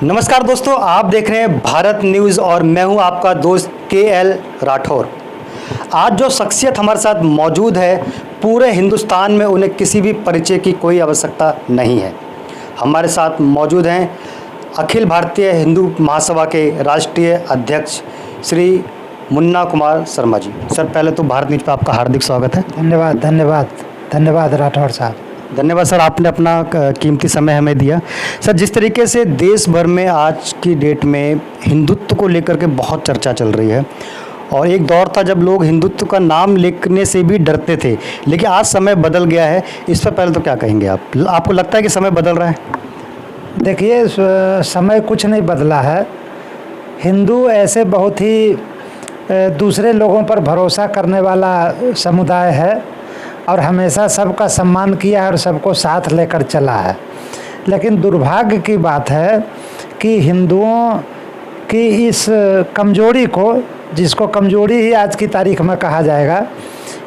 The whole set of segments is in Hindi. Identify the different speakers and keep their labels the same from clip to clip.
Speaker 1: नमस्कार दोस्तों, आप देख रहे हैं भारत न्यूज़ और मैं हूं आपका दोस्त KL राठौर। आज जो शख्सियत हमारे साथ मौजूद है, पूरे हिंदुस्तान में उन्हें किसी भी परिचय की कोई आवश्यकता नहीं है। हमारे साथ मौजूद हैं अखिल भारतीय हिंदू महासभा के राष्ट्रीय अध्यक्ष श्री मुन्ना कुमार शर्मा जी। सर, पहले तो भारत न्यूज़ पर आपका हार्दिक स्वागत है।
Speaker 2: धन्यवाद राठौर साहब।
Speaker 1: धन्यवाद सर, आपने अपना कीमती समय हमें दिया। सर, जिस तरीके से देश भर में आज की डेट में हिंदुत्व को लेकर के बहुत चर्चा चल रही है और एक दौर था जब लोग हिंदुत्व का नाम लिखने से भी डरते थे, लेकिन आज समय बदल गया है। इस पर पहले तो क्या कहेंगे आप? आपको लगता है कि समय बदल रहा है?
Speaker 2: देखिए, समय कुछ नहीं बदला है। हिंदू ऐसे बहुत ही दूसरे लोगों पर भरोसा करने वाला समुदाय है और हमेशा सबका सम्मान किया है और सबको साथ लेकर चला है। लेकिन दुर्भाग्य की बात है कि हिंदुओं की इस कमजोरी को, जिसको कमजोरी ही आज की तारीख में कहा जाएगा,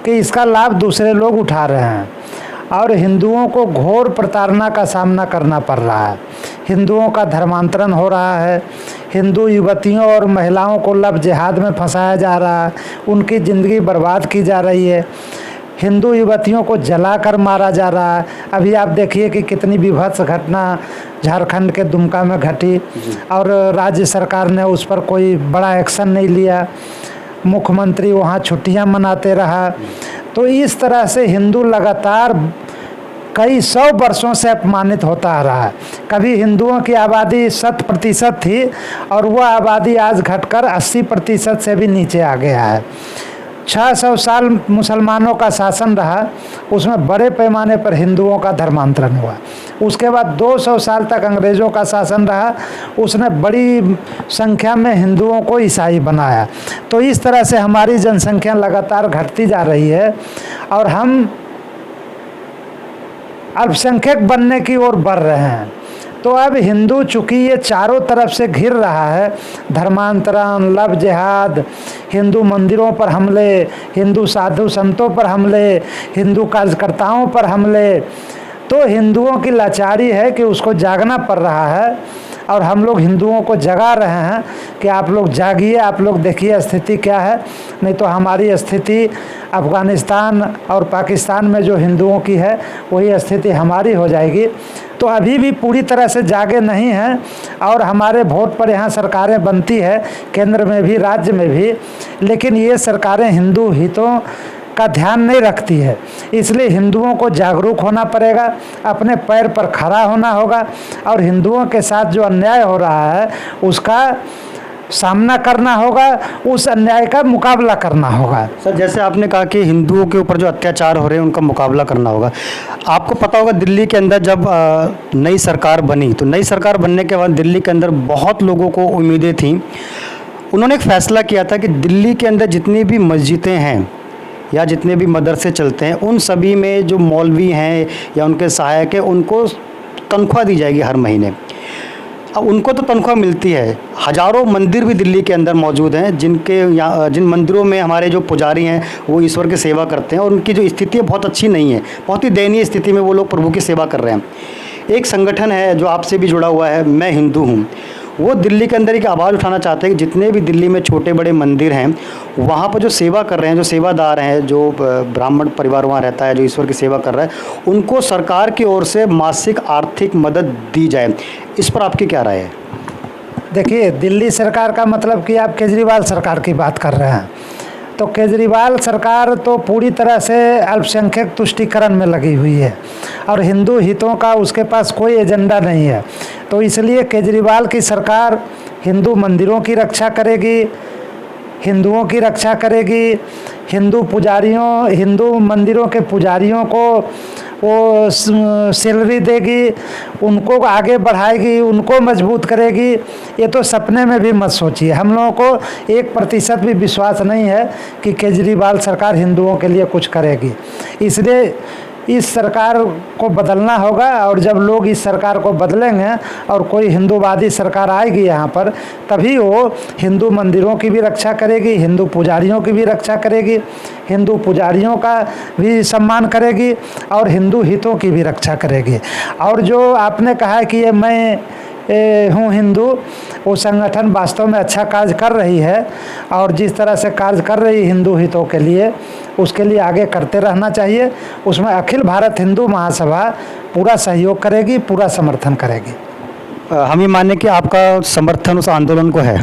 Speaker 2: कि इसका लाभ दूसरे लोग उठा रहे हैं और हिंदुओं को घोर प्रताड़ना का सामना करना पड़ रहा है। हिंदुओं का धर्मांतरण हो रहा है, हिंदू युवतियों और महिलाओं को लव जिहाद में फंसाया जा रहा है, उनकी ज़िंदगी बर्बाद की जा रही है, हिंदू युवतियों को जलाकर मारा जा रहा है। अभी आप देखिए कि कितनी विभत्स घटना झारखंड के दुमका में घटी और राज्य सरकार ने उस पर कोई बड़ा एक्शन नहीं लिया। मुख्यमंत्री वहाँ छुट्टियां मनाते रहा। तो इस तरह से हिंदू लगातार कई 100 वर्षों से अपमानित होता आ रहा है। कभी हिंदुओं की आबादी 100% थी और वह आबादी आज घटकर 80% से भी नीचे आ गया है। 600 साल मुसलमानों का शासन रहा, उसमें बड़े पैमाने पर हिंदुओं का धर्मांतरण हुआ। उसके बाद 200 साल तक अंग्रेज़ों का शासन रहा, उसने बड़ी संख्या में हिंदुओं को ईसाई बनाया। तो इस तरह से हमारी जनसंख्या लगातार घटती जा रही है और हम अल्पसंख्यक बनने की ओर बढ़ रहे हैं। तो अब हिंदू चूँकि ये चारों तरफ से घिर रहा है, धर्मांतरण, लव जिहाद, हिंदू मंदिरों पर हमले, हिंदू साधु संतों पर हमले, हिंदू कार्यकर्ताओं पर हमले, तो हिंदुओं की लाचारी है कि उसको जागना पड़ रहा है और हम लोग हिंदुओं को जगा रहे हैं कि आप लोग जागिए, आप लोग देखिए स्थिति क्या है। नहीं तो हमारी स्थिति अफ़गानिस्तान और पाकिस्तान में जो हिंदुओं की है वही स्थिति हमारी हो जाएगी। तो अभी भी पूरी तरह से जागे नहीं हैं और हमारे वोट पर यहाँ सरकारें बनती है, केंद्र में भी राज्य में भी, लेकिन ये सरकारें हिंदू हितों का ध्यान नहीं रखती है। इसलिए हिंदुओं को जागरूक होना पड़ेगा, अपने पैर पर खड़ा होना होगा और हिंदुओं के साथ जो अन्याय हो रहा है उसका सामना करना होगा, उस अन्याय का मुकाबला करना होगा।
Speaker 1: सर, जैसे आपने कहा कि हिंदुओं के ऊपर जो अत्याचार हो रहे हैं उनका मुकाबला करना होगा। आपको पता होगा दिल्ली के अंदर जब नई सरकार बनी, तो नई सरकार बनने के बाद दिल्ली के अंदर बहुत लोगों को उम्मीदें थीं। उन्होंने एक फ़ैसला किया था कि दिल्ली के अंदर जितनी भी मस्जिदें हैं या जितने भी मदरसे चलते हैं, उन सभी में जो मौलवी हैं या उनके सहायक हैं, उनको तनख्वाह दी जाएगी हर महीने। अब उनको तो तनख्वाह मिलती है। हज़ारों मंदिर भी दिल्ली के अंदर मौजूद हैं जिन मंदिरों में हमारे जो पुजारी हैं वो ईश्वर की सेवा करते हैं और उनकी जो स्थिति बहुत अच्छी नहीं है, बहुत ही दयनीय स्थिति में वो लोग प्रभु की सेवा कर रहे हैं। एक संगठन है जो आपसे भी जुड़ा हुआ है, मैं हिंदू हूँ, वो दिल्ली के अंदर एक आवाज़ उठाना चाहते हैं कि जितने भी दिल्ली में छोटे बड़े मंदिर हैं वहाँ पर जो सेवा कर रहे हैं, जो सेवादार हैं, जो ब्राह्मण परिवार वहाँ रहता है, जो ईश्वर की सेवा कर रहा है, उनको सरकार की ओर से मासिक आर्थिक मदद दी जाए। इस पर आपकी क्या राय है?
Speaker 2: देखिए, दिल्ली सरकार का मतलब कि आप केजरीवाल सरकार की बात कर रहे हैं। तो केजरीवाल सरकार तो पूरी तरह से अल्पसंख्यक तुष्टीकरण में लगी हुई है और हिंदू हितों का उसके पास कोई एजेंडा नहीं है। तो इसलिए केजरीवाल की सरकार हिंदू मंदिरों की रक्षा करेगी, हिंदुओं की रक्षा करेगी, हिंदू मंदिरों के पुजारियों को वो सैलरी देगी, उनको आगे बढ़ाएगी, उनको मजबूत करेगी। ये तो सपने में भी मत सोचिए। हम लोगों को 1% भी विश्वास नहीं है कि केजरीवाल सरकार हिंदुओं के लिए कुछ करेगी। इसलिए इस सरकार को बदलना होगा और जब लोग इस सरकार को बदलेंगे और कोई हिंदूवादी सरकार आएगी यहाँ पर, तभी वो हिंदू मंदिरों की भी रक्षा करेगी, हिंदू पुजारियों की भी रक्षा करेगी, हिंदू पुजारियों का भी सम्मान करेगी और हिंदू हितों की भी रक्षा करेगी। और जो आपने कहा कि ये मैं हूँ हिंदू, वो संगठन वास्तव में अच्छा कार्य कर रही है और जिस तरह से कार्य कर रही हिंदू हितों के लिए, उसके लिए आगे करते रहना चाहिए। उसमें अखिल भारत हिंदू महासभा पूरा सहयोग करेगी, पूरा समर्थन करेगी।
Speaker 1: हम ये माने कि आपका समर्थन उस आंदोलन को है।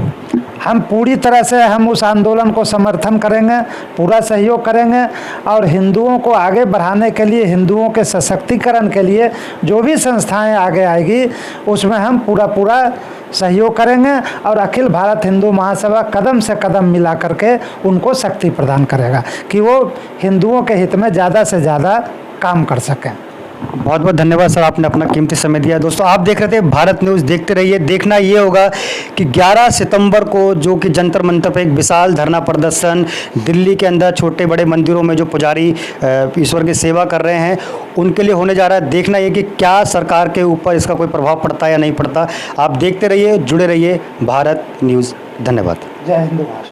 Speaker 2: हम पूरी तरह से हम उस आंदोलन को समर्थन करेंगे, पूरा सहयोग करेंगे और हिंदुओं को आगे बढ़ाने के लिए, हिंदुओं के सशक्तिकरण के लिए जो भी संस्थाएं आगे आएगी उसमें हम पूरा सहयोग करेंगे और अखिल भारत हिंदू महासभा कदम से कदम मिला करके उनको शक्ति प्रदान करेगा कि वो हिंदुओं के हित में ज़्यादा से ज़्यादा काम कर सकें।
Speaker 1: बहुत बहुत धन्यवाद सर, आपने अपना कीमती समय दिया। दोस्तों आप देख रहे थे भारत न्यूज़, देखते रहिए। देखना ये होगा कि 11 सितंबर को जो कि जंतर मंतर पर एक विशाल धरना प्रदर्शन दिल्ली के अंदर छोटे बड़े मंदिरों में जो पुजारी ईश्वर की सेवा कर रहे हैं उनके लिए होने जा रहा है। देखना ये कि क्या सरकार के ऊपर इसका कोई प्रभाव पड़ता है या नहीं पड़ता। आप देखते रहिए, जुड़े रहिए भारत न्यूज़। धन्यवाद।
Speaker 2: जय हिंद।